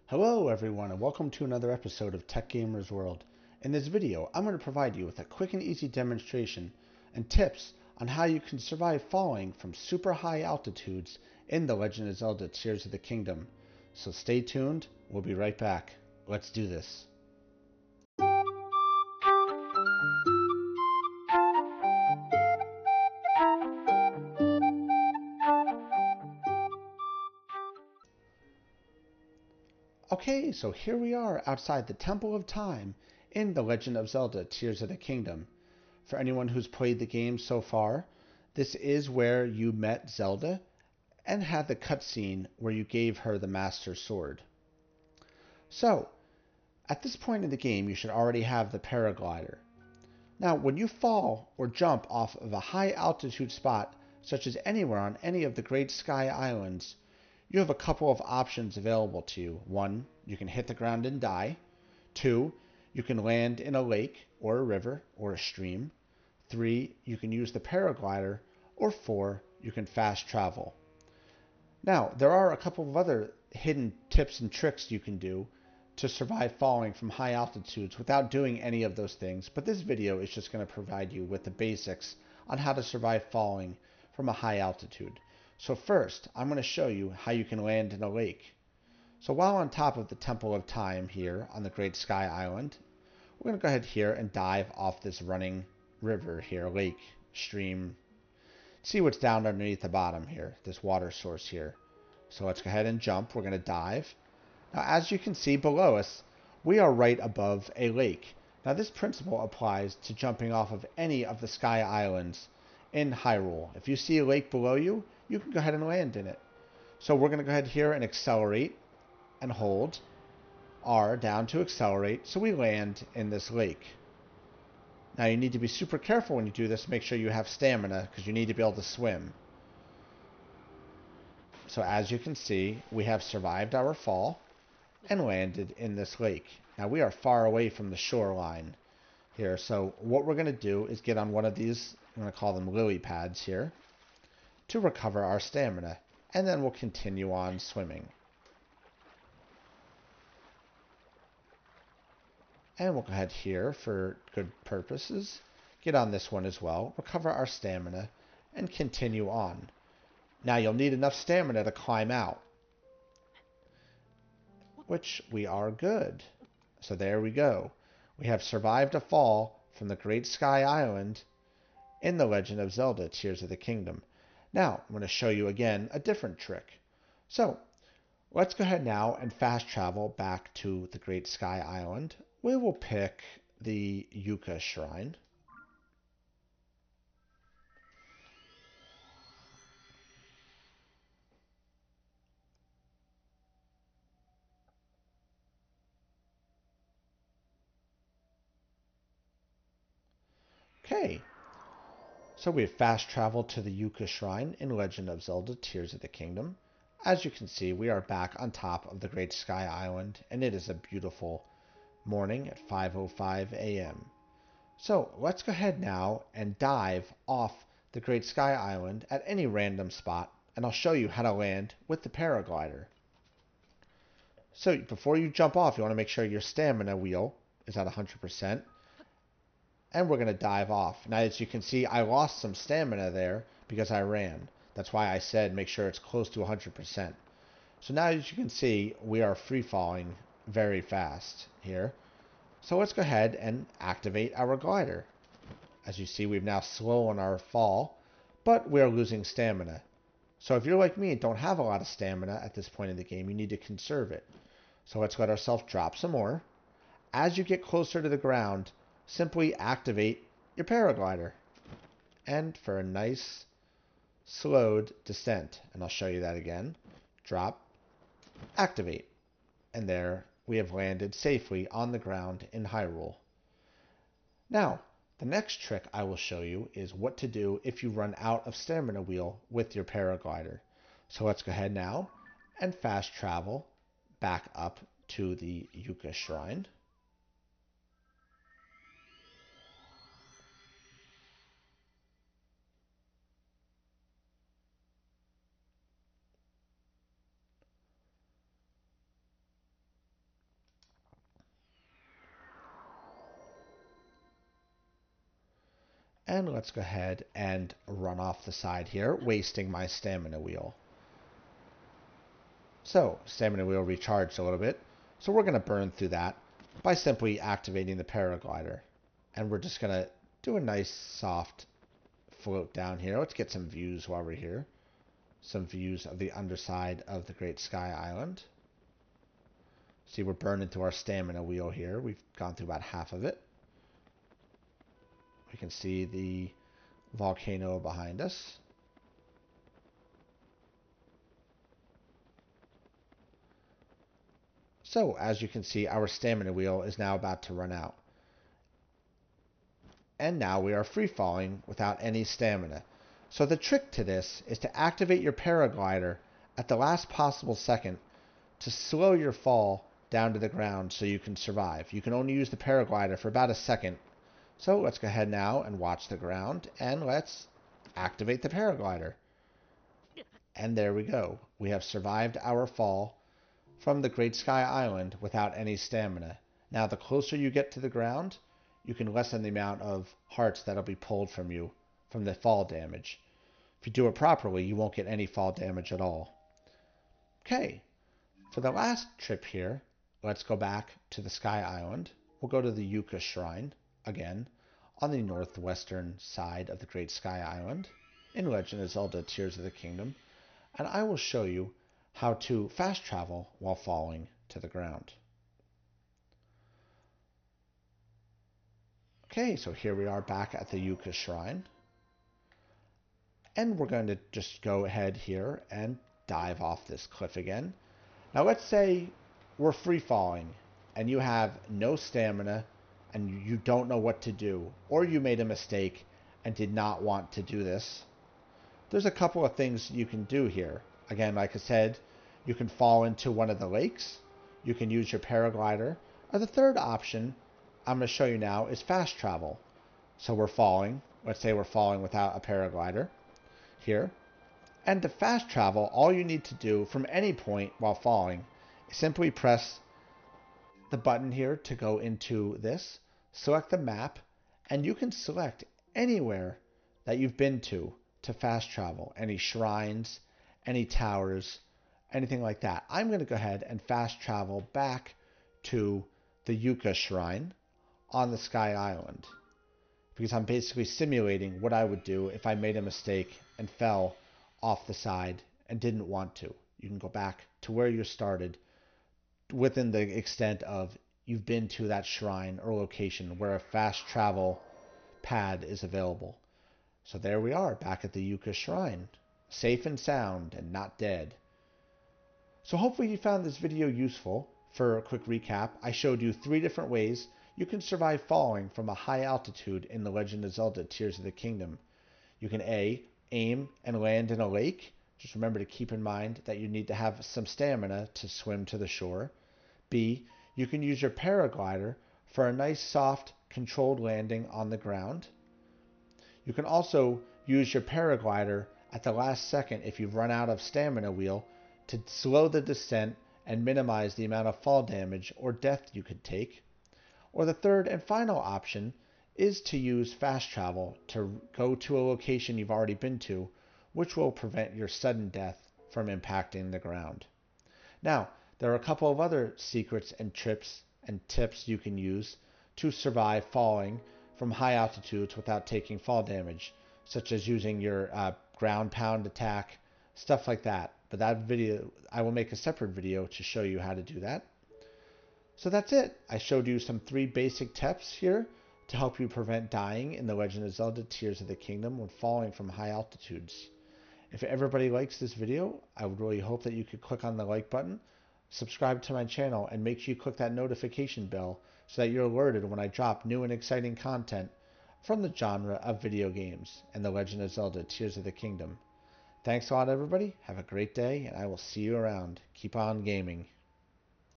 Hello everyone and welcome to another episode of Tech Gamers World. In this video, I'm going to provide you with a quick and easy demonstration and tips on how you can survive falling from super high altitudes in the Legend of Zelda Tears of the Kingdom. So stay tuned, we'll be right back. Let's do this. Okay, so here we are outside the Temple of Time in The Legend of Zelda Tears of the Kingdom. For anyone who's played the game so far, this is where you met Zelda and had the cutscene where you gave her the Master Sword. So, at this point in the game, you should already have the Paraglider. Now, when you fall or jump off of a high altitude spot, such as anywhere on any of the Great Sky Islands, you have a couple of options available to you. 1, you can hit the ground and die. 2, you can land in a lake or a river or a stream. 3, you can use the paraglider. Or 4, you can fast travel. Now, there are a couple of other hidden tips and tricks you can do to survive falling from high altitudes without doing any of those things, but this video is just going to provide you with the basics on how to survive falling from a high altitude. So first, I'm going to show you how you can land in a lake. So while on top of the Temple of Time here on the Great Sky Island, we're going to go ahead here and dive off this running river here, lake, stream. See what's down underneath the bottom here, this water source here. So let's go ahead and jump. We're going to dive. Now, as you can see below us, we are right above a lake. Now, this principle applies to jumping off of any of the Sky Islands in Hyrule. If you see a lake below you, you can go ahead and land in it. So we're going to go ahead here and accelerate and hold R down to accelerate so we land in this lake. Now you need to be super careful when you do this. Make sure you have stamina because you need to be able to swim. So as you can see, we have survived our fall and landed in this lake. Now we are far away from the shoreline here. So what we're going to do is get on one of these, I'm going to call them lily pads here, to recover our stamina. And then we'll continue on swimming. And we'll go ahead here for good purposes. Get on this one as well. Recover our stamina and continue on. Now you'll need enough stamina to climb out, which we are good. So there we go. We have survived a fall from the Great Sky Island in The Legend of Zelda Tears of the Kingdom. Now I'm going to show you again a different trick. So let's go ahead now and fast travel back to the Great Sky Island. We will pick the Yucca Shrine. Okay, so we have fast traveled to the Yucca Shrine in Legend of Zelda Tears of the Kingdom. As you can see, we are back on top of the Great Sky Island, and it is a beautiful morning at 5:05 a.m. So let's go ahead now and dive off the Great Sky Island at any random spot, and I'll show you how to land with the paraglider. So before you jump off, you want to make sure your stamina wheel is at 100%. And we're going to dive off. Now, as you can see, I lost some stamina there because I ran. That's why I said make sure it's close to 100%. So now, as you can see, we are free falling very fast here. So let's go ahead and activate our glider. As you see, we've now slowed our fall, but we're losing stamina. So if you're like me and don't have a lot of stamina at this point in the game, you need to conserve it. So let's let ourselves drop some more. As you get closer to the ground, simply activate your paraglider. And for a nice slowed descent, and I'll show you that again, drop, activate. And there we have landed safely on the ground in Hyrule. Now, the next trick I will show you is what to do if you run out of stamina wheel with your paraglider. So let's go ahead now and fast travel back up to the Yucca Shrine. And let's go ahead and run off the side here, wasting my stamina wheel. So, stamina wheel recharged a little bit. So we're going to burn through that by simply activating the paraglider. And we're just going to do a nice soft float down here. Let's get some views while we're here. Some views of the underside of the Great Sky Island. See, we're burning through our stamina wheel here. We've gone through about half of it. We can see the volcano behind us. So, as you can see, our stamina wheel is now about to run out. And now we are free falling without any stamina. So the trick to this is to activate your paraglider at the last possible second to slow your fall down to the ground so you can survive. You can only use the paraglider for about a second. So let's go ahead now and watch the ground, and let's activate the paraglider. And there we go. We have survived our fall from the Great Sky Island without any stamina. Now, the closer you get to the ground, you can lessen the amount of hearts that'll be pulled from you from the fall damage. If you do it properly, you won't get any fall damage at all. Okay, for the last trip here, let's go back to the Sky Island. We'll go to the Yucca Shrine, again, on the northwestern side of the Great Sky Island, in Legend of Zelda Tears of the Kingdom, and I will show you how to fast travel while falling to the ground. Okay, so here we are back at the Yucca Shrine. And we're going to just go ahead here and dive off this cliff again. Now let's say we're free falling and you have no stamina and you don't know what to do, or you made a mistake and did not want to do this. There's a couple of things you can do here. Again, like I said, you can fall into one of the lakes. You can use your paraglider. Or the third option I'm going to show you now is fast travel. So we're falling. Let's say we're falling without a paraglider here. And to fast travel, all you need to do from any point while falling is simply press the button here to go into this, select the map, and you can select anywhere that you've been to fast travel. Any shrines, any towers, anything like that. I'm going to go ahead and fast travel back to the Yucca Shrine on the Sky Island, because I'm basically simulating what I would do if I made a mistake and fell off the side and didn't want to. You can go back to where you started within the extent of you've been to that shrine or location where a fast travel pad is available. So there we are, back at the Yucca Shrine, safe and sound and not dead. So hopefully you found this video useful. For a quick recap, I showed you 3 different ways you can survive falling from a high altitude in The Legend of Zelda Tears of the Kingdom. You can A, aim and land in a lake. Just remember to keep in mind that you need to have some stamina to swim to the shore. B, you can use your paraglider for a nice soft controlled landing on the ground. You can also use your paraglider at the last second if you've run out of stamina wheel to slow the descent and minimize the amount of fall damage or death you could take. Or the third and final option is to use fast travel to go to a location you've already been to, which will prevent your sudden death from impacting the ground. Now, there are a couple of other secrets and trips and tips you can use to survive falling from high altitudes without taking fall damage, such as using your ground pound attack, stuff like that. But that video, I will make a separate video to show you how to do that. So that's it. I showed you some 3 basic tips here to help you prevent dying in The Legend of Zelda Tears of the Kingdom when falling from high altitudes. If everybody likes this video, I would really hope that you could click on the like button, subscribe to my channel, and make sure you click that notification bell so that you're alerted when I drop new and exciting content from the genre of video games and The Legend of Zelda Tears of the Kingdom. Thanks a lot, everybody. Have a great day, and I will see you around. Keep on gaming.